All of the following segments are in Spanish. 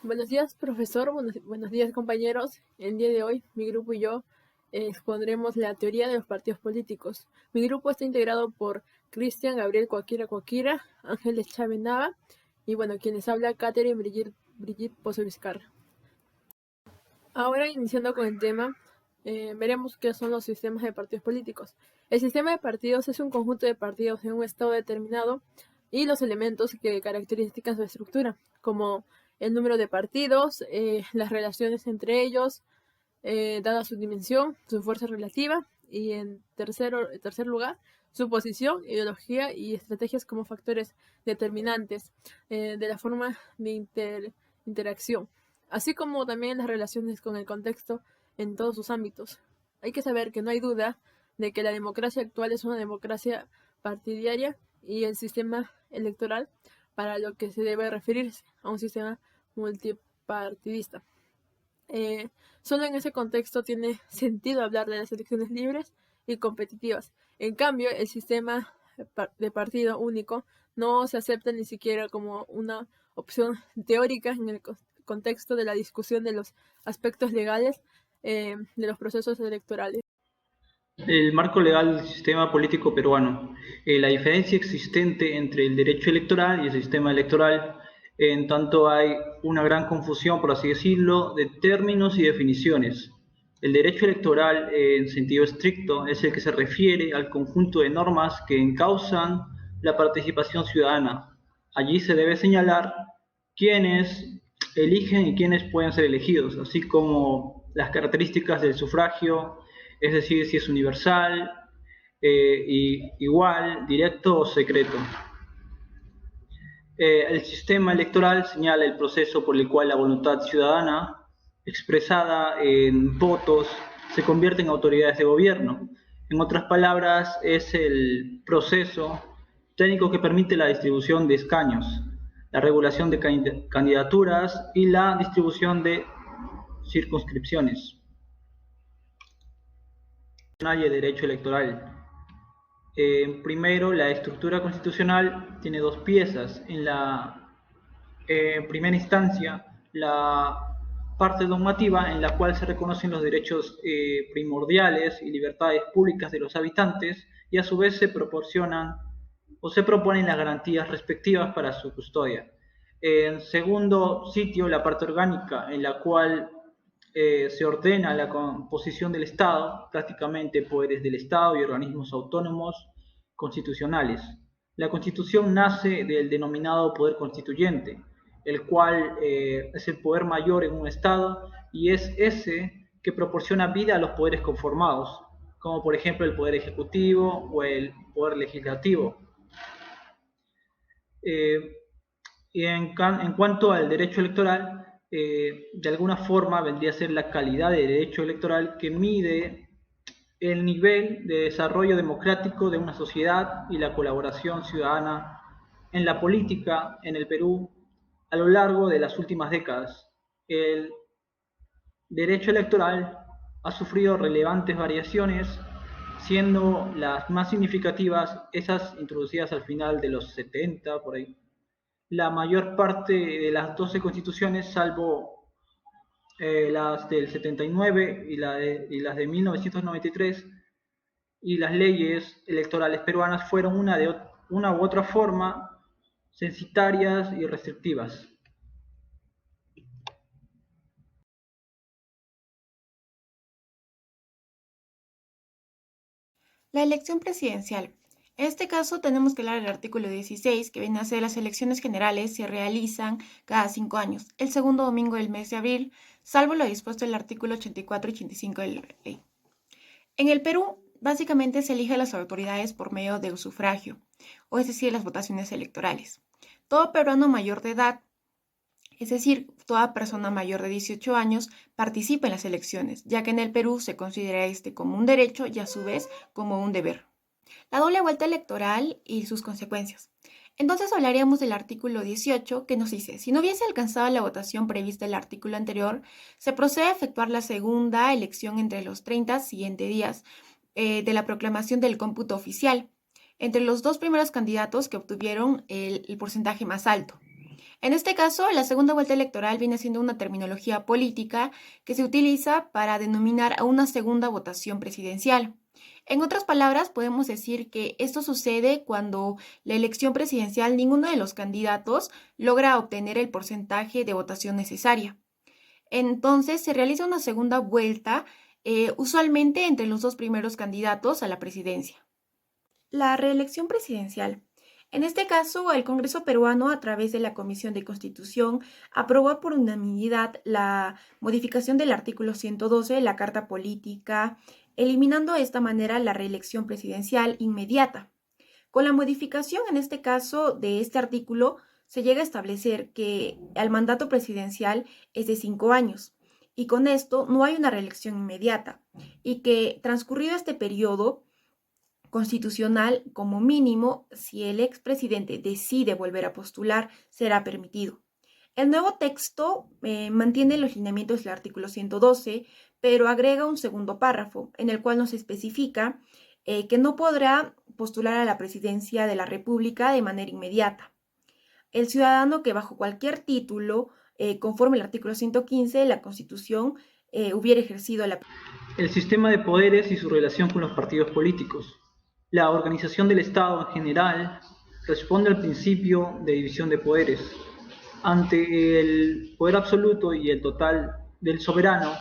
Buenos días, profesor. Buenos días, compañeros. El día de hoy, mi grupo y yo expondremos la teoría de los partidos políticos. Mi grupo está integrado por Cristian, Gabriel Coaquira, Ángeles Chávez Nava y, quienes habla, Catherine Brigitte Pozo Vizcarra. Ahora, iniciando con el tema, veremos qué son los sistemas de partidos políticos. El sistema de partidos es un conjunto de partidos en un estado determinado y los elementos que caracterizan su estructura, como el número de partidos, las relaciones entre ellos, dada su dimensión, su fuerza relativa, y en tercer lugar, su posición, ideología y estrategias como factores determinantes de la forma de interacción, así como también las relaciones con el contexto en todos sus ámbitos. Hay que saber que no hay duda de que la democracia actual es una democracia partidaria y el sistema electoral para lo que se debe referirse a un sistema multipartidista. Solo en ese contexto tiene sentido hablar de las elecciones libres y competitivas. En cambio, el sistema de partido único no se acepta ni siquiera como una opción teórica en el contexto de la discusión de los aspectos legales de los procesos electorales. El marco legal del sistema político peruano. La diferencia existente entre el derecho electoral y el sistema electoral, en tanto hay una gran confusión, por así decirlo, de términos y definiciones. El derecho electoral, en sentido estricto, es el que se refiere al conjunto de normas que encausan la participación ciudadana. Allí se debe señalar quiénes eligen y quiénes pueden ser elegidos, así como las características del sufragio, es decir, si es universal, y igual, directo o secreto. El sistema electoral señala el proceso por el cual la voluntad ciudadana, expresada en votos, se convierte en autoridades de gobierno. En otras palabras, es el proceso técnico que permite la distribución de escaños, la regulación de candidaturas y la distribución de circunscripciones. Y el derecho electoral. Primero, la estructura constitucional tiene dos piezas. En la primera instancia, la parte normativa en la cual se reconocen los derechos primordiales y libertades públicas de los habitantes y a su vez se proporcionan o se proponen las garantías respectivas para su custodia. En segundo sitio, la parte orgánica en la cual se ordena la composición del Estado, prácticamente poderes del Estado y organismos autónomos constitucionales. La Constitución nace del denominado poder constituyente, el cual es el poder mayor en un Estado y es ese que proporciona vida a los poderes conformados, como por ejemplo el poder ejecutivo o el poder legislativo. Eh, y en cuanto al derecho electoral, de alguna forma vendría a ser la calidad de derecho electoral que mide el nivel de desarrollo democrático de una sociedad y la colaboración ciudadana en la política en el Perú a lo largo de las últimas décadas. El derecho electoral ha sufrido relevantes variaciones, siendo las más significativas esas introducidas al final de los 70, por ahí. La mayor parte de las 12 constituciones, salvo las del 79 y las de 1993, y las leyes electorales peruanas fueron una u otra forma censitarias y restrictivas. La elección presidencial. En este caso tenemos que hablar del artículo 16, que viene a ser las elecciones generales se realizan cada 5 años, el segundo domingo del mes de abril, salvo lo dispuesto en el artículo 84 y 85 de la ley. En el Perú, básicamente se eligen las autoridades por medio del sufragio, o es decir, las votaciones electorales. Todo peruano mayor de edad, es decir, toda persona mayor de 18 años, participa en las elecciones, ya que en el Perú se considera este como un derecho y a su vez como un deber. La doble vuelta electoral y sus consecuencias. Entonces hablaríamos del artículo 18 que nos dice, si no hubiese alcanzado la votación prevista en el artículo anterior, se procede a efectuar la segunda elección entre los 30 siguientes días de la proclamación del cómputo oficial, entre los dos primeros candidatos que obtuvieron el porcentaje más alto. En este caso, la segunda vuelta electoral viene siendo una terminología política que se utiliza para denominar a una segunda votación presidencial. En otras palabras, podemos decir que esto sucede cuando la elección presidencial ninguno de los candidatos logra obtener el porcentaje de votación necesaria. Entonces, se realiza una segunda vuelta, usualmente entre los dos primeros candidatos a la presidencia. La reelección presidencial. En este caso, el Congreso peruano, a través de la Comisión de Constitución, aprobó por unanimidad la modificación del artículo 112 de la Carta Política, eliminando de esta manera la reelección presidencial inmediata. Con la modificación, en este caso, de este artículo, se llega a establecer que el mandato presidencial es de 5 años y con esto no hay una reelección inmediata y que transcurrido este periodo constitucional, como mínimo, si el expresidente decide volver a postular, será permitido. El nuevo texto mantiene los lineamientos del artículo 112, pero agrega un segundo párrafo en el cual nos especifica que no podrá postular a la presidencia de la República de manera inmediata. El ciudadano que bajo cualquier título, conforme al artículo 115 de la Constitución, hubiera ejercido la... El sistema de poderes y su relación con los partidos políticos. La organización del Estado en general responde al principio de división de poderes. Ante el poder absoluto y el total del soberano,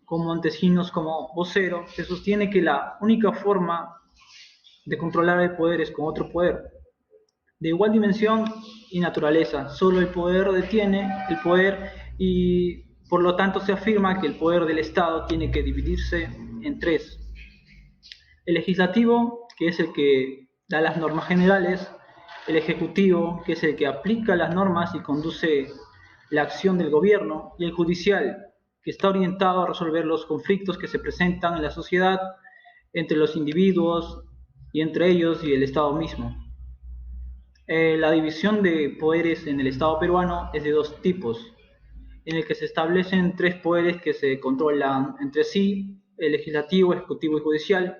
como ante signos como vocero, se sostiene que la única forma de controlar el poder es con otro poder, de igual dimensión y naturaleza. Solo el poder detiene el poder y por lo tanto se afirma que el poder del Estado tiene que dividirse en tres. El legislativo, que es el que da las normas generales, el ejecutivo, que es el que aplica las normas y conduce la acción del gobierno, y el judicial, que está orientado a resolver los conflictos que se presentan en la sociedad entre los individuos y entre ellos y el Estado mismo. La división de poderes en el Estado peruano es de dos tipos, en el que se establecen tres poderes que se controlan entre sí, el legislativo, ejecutivo y judicial,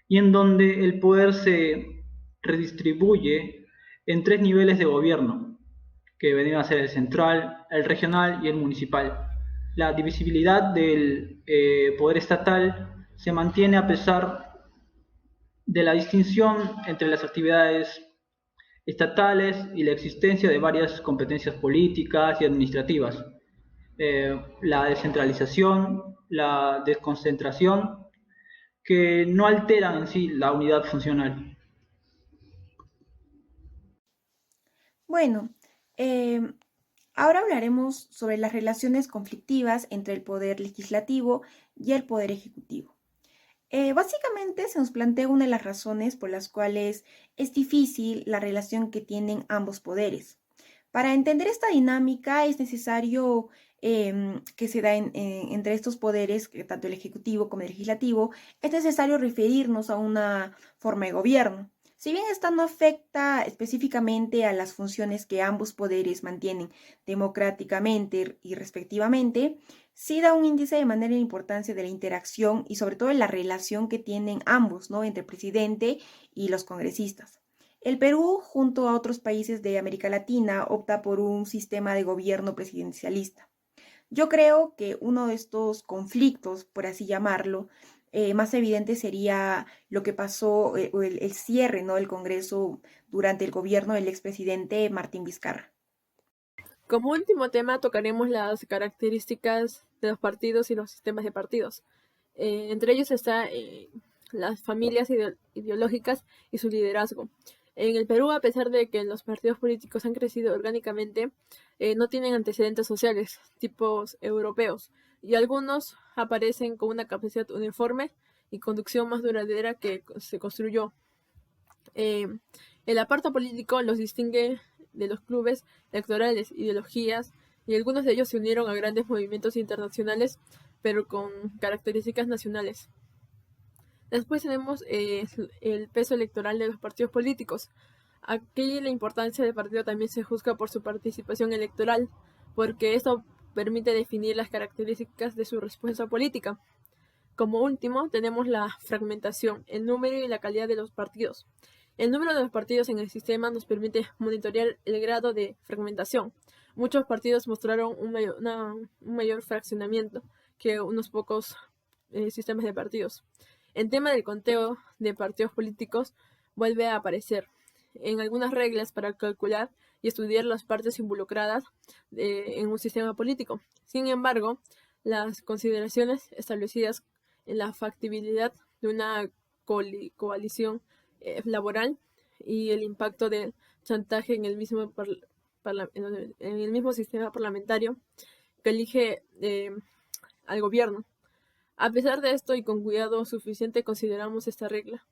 y en donde el poder se redistribuye en tres niveles de gobierno, que vendrían a ser el central, el regional y el municipal. La divisibilidad del poder estatal se mantiene a pesar de la distinción entre las actividades estatales y la existencia de varias competencias políticas y administrativas. La descentralización, la desconcentración, que no alteran en sí la unidad funcional. Bueno, ahora hablaremos sobre las relaciones conflictivas entre el poder legislativo y el poder ejecutivo. Básicamente se nos plantea una de las razones por las cuales es difícil la relación que tienen ambos poderes. Para entender esta dinámica es necesario que se da entre estos poderes, tanto el ejecutivo como el legislativo, es necesario referirnos a una forma de gobierno. Si bien esta no afecta específicamente a las funciones que ambos poderes mantienen democráticamente y respectivamente, sí da un índice de manera de importancia de la interacción y sobre todo de la relación que tienen ambos, ¿no? Entre el presidente y los congresistas. El Perú, junto a otros países de América Latina, opta por un sistema de gobierno presidencialista. Yo creo que uno de estos conflictos, por así llamarlo, más evidente sería lo que pasó, el cierre, ¿no?, del Congreso durante el gobierno del expresidente Martín Vizcarra. Como último tema tocaremos las características de los partidos y los sistemas de partidos. Entre ellos está las familias ideológicas y su liderazgo. En el Perú, a pesar de que los partidos políticos han crecido orgánicamente, no tienen antecedentes sociales, tipos europeos, y algunos aparecen con una capacidad uniforme y conducción más duradera que se construyó. El apartado político los distingue de los clubes electorales, ideologías, y algunos de ellos se unieron a grandes movimientos internacionales, pero con características nacionales. Después tenemos el peso electoral de los partidos políticos. Aquí la importancia del partido también se juzga por su participación electoral, porque esto permite definir las características de su respuesta política. Como último, tenemos la fragmentación, el número y la calidad de los partidos. El número de los partidos en el sistema nos permite monitorear el grado de fragmentación. muchos partidos mostraron un mayor fraccionamiento que unos pocos sistemas de partidos. El tema del conteo de partidos políticos vuelve a aparecer en algunas reglas para calcular y estudiar las partes involucradas en un sistema político. Sin embargo, las consideraciones establecidas en la factibilidad de una coalición laboral y el impacto del chantaje en el mismo sistema parlamentario que elige al gobierno. A pesar de esto y con cuidado suficiente consideramos esta regla